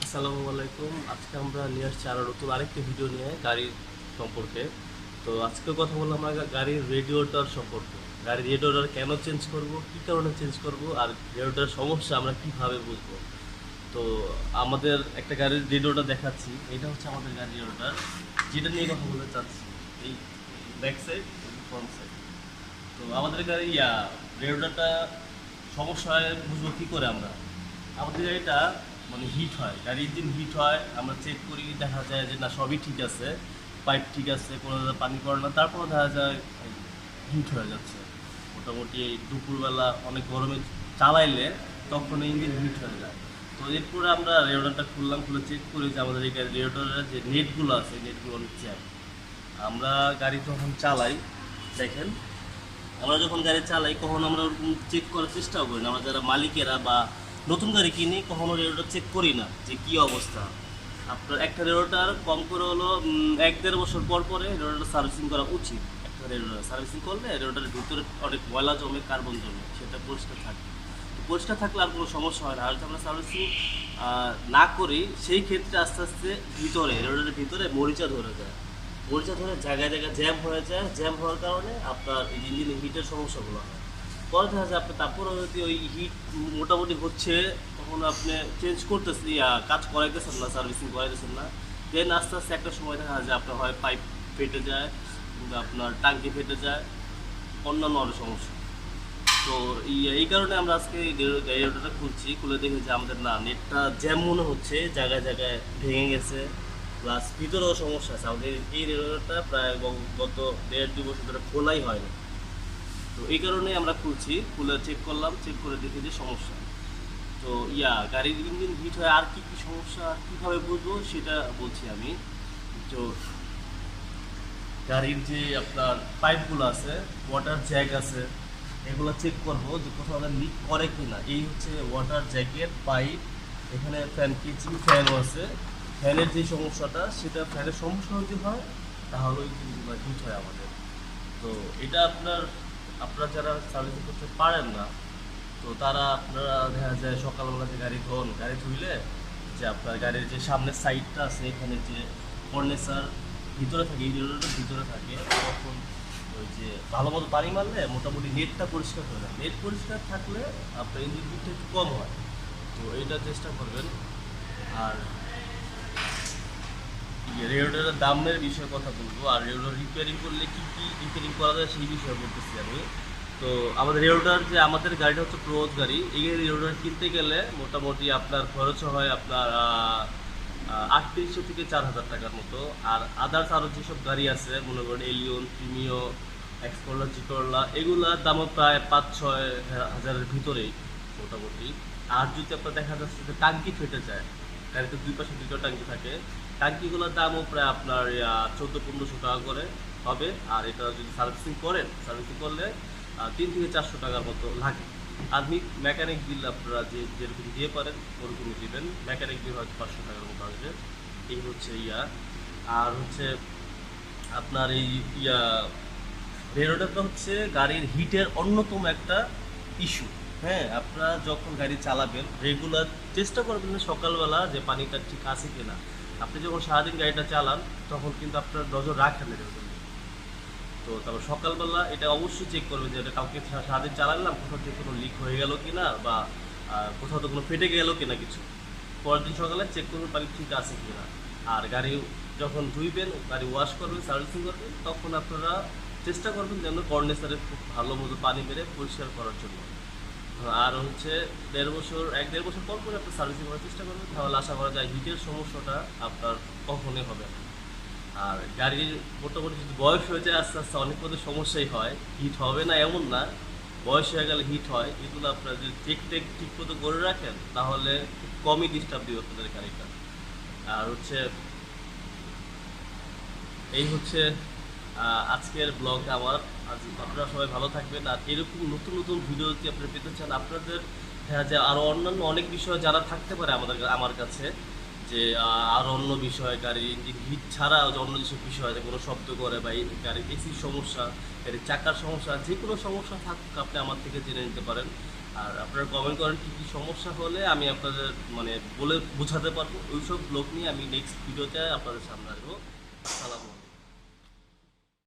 আসসালামু আলাইকুম। আজকে আমরা নিয়ে আসছি আরও নতুন আরেকটি ভিডিও নিয়ে গাড়ির সম্পর্কে। তো আজকে কথা বললাম আমরা গাড়ির রেডিওটার সম্পর্কে। গাড়ির রেডিওটার কেন চেঞ্জ করব, কী কারণে চেঞ্জ করব, আর রেডিওটার সমস্যা আমরা কীভাবে বুঝবো। তো আমাদের একটা গাড়ির রেডিওটা দেখাচ্ছি। এটা হচ্ছে আমাদের গাড়ির রেডিওটার, যেটা নিয়ে কথা বলতে চাচ্ছি। এই ব্যাক সাইড, ফ্রন্ট সাইড। তো আমাদের গাড়ি রেডিওটারটা সমস্যা হয় বুঝবো কী করে আমরা। আমাদের গাড়িটা মানে হিট হয়, গাড়ির ইঞ্জিন হিট হয়, আমরা চেক করি, দেখা যায় যে না সবই ঠিক আছে, পাইপ ঠিক আছে, কোনো পানি পড়ে না, তারপর দেখা যায় হিট হয়ে যাচ্ছে। মোটামুটি দুপুরবেলা অনেক গরমে চালাইলে তখন ইঞ্জিন হিট হয়ে যায়। তো এরপরে আমরা রেডিওটারটা খুলে চেক করি যে আমাদের এই গাড়ির রেডিওটারের যে নেটগুলো আছে নেটগুলো অনেক চ্যাপ। আমরা গাড়ি যখন চালাই, দেখেন, আমরা যখন গাড়ি চালাই কখনো আমরা চেক করার চেষ্টাও করি না। আমরা যারা মালিকেরা বা নতুন গাড়ি কিনি কখনো রেডিওটার চেক করি না যে কী অবস্থা। আপনার একটা রেডিওটার কম করে হলো 1-1.5 বছর পর পরে রেডিওটার সার্ভিসিং করা উচিত। একটা রেডিওটার সার্ভিসিং করলে রেডিওটারের ভিতরে অনেক ময়লা জমে, কার্বন জমে, সেটা পরিষ্কার থাকে। পরিষ্কার থাকলে আর কোনো সমস্যা হয় না। আর যদি আমরা সার্ভিসিং না করি, সেই ক্ষেত্রে আস্তে আস্তে ভিতরে রেডিওটারের ভিতরে মরিচা ধরে যায়। মরিচা ধরে জায়গায় জায়গায় জ্যাম হয়ে যায়। জ্যাম হওয়ার কারণে আপনার এই ইঞ্জিনে হিটের সমস্যাগুলো হয়। পরে দেখা যায় আপনি তারপরে যদি ওই হিট মোটামুটি হচ্ছে, তখন আপনি চেঞ্জ করতেছেন, কাজ করাইতেছেন না, সার্ভিসিং করাইতেছেন না, দেন আস্তে আস্তে একটা সময় দেখা যায় আপনার হয় পাইপ ফেটে যায়, কিংবা আপনার টাঙ্কি ফেটে যায়, অন্যান্য আরও সমস্যা। তো এই কারণে আমরা আজকে এই রেডিওটারটা খুলে দেখি যে আমাদের না নেটটা জ্যাম মনে হচ্ছে, জায়গায় জায়গায় ভেঙে গেছে, প্লাস ভিতরেও সমস্যা আছে। আমাদের এই রেডিওটারটা প্রায় গত 1.5-2 বছর ধরে খোলাই হয় না। তো এই কারণে আমরা খুলে চেক করলাম, চেক করে দেখি যে সমস্যা। তো গাড়ির ইঞ্জিন হিট হয় আর কি কি সমস্যা, কীভাবে বুঝবো সেটা বলছি আমি। তো গাড়ির যে আপনার পাইপগুলো আছে, ওয়াটার জ্যাক আছে, এগুলো চেক করবো যে কোথাও লিক করে কি না। এই হচ্ছে ওয়াটার জ্যাকের পাইপ। এখানে ফ্যান কিচিং ফ্যানও আছে। ফ্যানের যে সমস্যাটা, সেটা ফ্যানের সমস্যা যদি হয় তাহলে ওই জিনিসগুলো হিট হয় আমাদের। তো এটা আপনারা যারা সার্ভিসিং করতে পারেন না, তো তারা আপনারা দেখা যায় সকালবেলা যে গাড়ি ধুইলে যে আপনার গাড়ির যে সামনের সাইডটা আছে, এখানে যে কর্নেসার ভিতরে থাকে, এই রেডিওটার ভিতরে থাকে, তখন ওই যে ভালো মতো পানি মারলে মোটামুটি নেটটা পরিষ্কার হয়ে যায়। নেট পরিষ্কার থাকলে আপনার ইঞ্জিন হিটটা একটু কম হয়। তো এইটা চেষ্টা করবেন। আর রেডিওটারের দামের বিষয়ে কথা বলবো, আর রেডিওটার রিপেয়ারিং করলে কী কী রিপেয়ারিং করা যায় সেই বিষয়ে বলতেছি আমি। তো আমাদের রেডিওটার যে আমাদের গাড়িটা হচ্ছে ক্রোজ গাড়ি, এই রেডিওটার কিনতে গেলে মোটামুটি আপনার খরচ হয় আপনার 3800 থেকে 4000 টাকার মতো। আর আদার্স আরও যেসব গাড়ি আছে, মনে করেন এলিয়ন, প্রিমিও, এক্সকরলা, জিকরলা, এগুলোর দামও প্রায় 5-6 হাজারের ভিতরেই মোটামুটি। আর যদি আপনার দেখা যাচ্ছে যে টাঙ্কি ফেটে যায়, গাড়িতে দুই পাশে দুটো টাঙ্কি থাকে, টাঙ্কিগুলোর দামও প্রায় আপনার 1400-1500 টাকা করে হবে। আর এটা যদি সার্ভিসিং করলে 3 থেকে 400 টাকার মতো লাগে। আর মেকানিক বিল আপনারা যেরকম দিয়ে পারেন ওরকমই দেবেন। মেকানিক বিল হয়তো 500 টাকার মতো আসবে। এই হচ্ছে আর হচ্ছে আপনার এই রেডিওটারটা হচ্ছে গাড়ির হিটের অন্যতম একটা ইস্যু। হ্যাঁ, আপনারা যখন গাড়ি চালাবেন রেগুলার চেষ্টা করবেন যে সকালবেলা যে পানিটা ঠিক আছে কিনা। আপনি যখন সারাদিন গাড়িটা চালান তখন কিন্তু আপনার নজর রাখেন না। তো তারপর সকালবেলা এটা অবশ্যই চেক করবেন যে এটা কালকে সারাদিন চালালাম, কোথাও থেকে কোনো লিক হয়ে গেল কি না, বা কোথাও তো কোনো ফেটে গেল কিনা কিছু। পরের দিন সকালে চেক করবেন পানি ঠিক আছে কি না। আর গাড়ি যখন ধুইবেন, গাড়ি ওয়াশ করবেন, সার্ভিসিং করবেন, তখন আপনারা চেষ্টা করবেন যেন কন্ডেন্সারে খুব ভালো মতো পানি মেরে পরিষ্কার করার জন্য। আর হচ্ছে 1-1.5 বছর পর পরে আপনি সার্ভিসিং করার চেষ্টা করবেন, তাহলে আশা করা যায় হিটের সমস্যাটা আপনার কখনোই হবে না। আর গাড়ির মোটামুটি যদি বয়স হয়ে যায় আস্তে আস্তে অনেক মধ্যে সমস্যাই হয়। হিট হবে না এমন না, বয়স হয়ে গেলে হিট হয়। এগুলো আপনারা যদি ঠিক মতো করে রাখেন তাহলে খুব কমই ডিস্টার্ব দিবে আপনাদের গাড়িটা। আর হচ্ছে এই হচ্ছে আজকের ব্লগ আমার। আজ আপনারা সবাই ভালো থাকবেন। আর এরকম নতুন নতুন ভিডিও যদি আপনারা পেতে চান, আপনাদের দেখা যায় আরও অন্যান্য অনেক বিষয় জানা থাকতে পারে আমার কাছে, যে আরও অন্য বিষয়, গাড়ির ইঞ্জিন হিট ছাড়া যে অন্য যেসব বিষয় আছে, কোনো শব্দ করে বা গাড়ির এসির সমস্যা, গাড়ির চাকার সমস্যা, যে কোনো সমস্যা থাকুক আপনি আমার থেকে জেনে নিতে পারেন। আর আপনারা কমেন্ট করেন কী কী সমস্যা হলে আমি আপনাদের মানে বলে বোঝাতে পারবো, ওইসব ব্লগ নিয়ে আমি নেক্সট ভিডিওতে আপনাদের সামনে আসবো। আসসালামু আলাইকুম।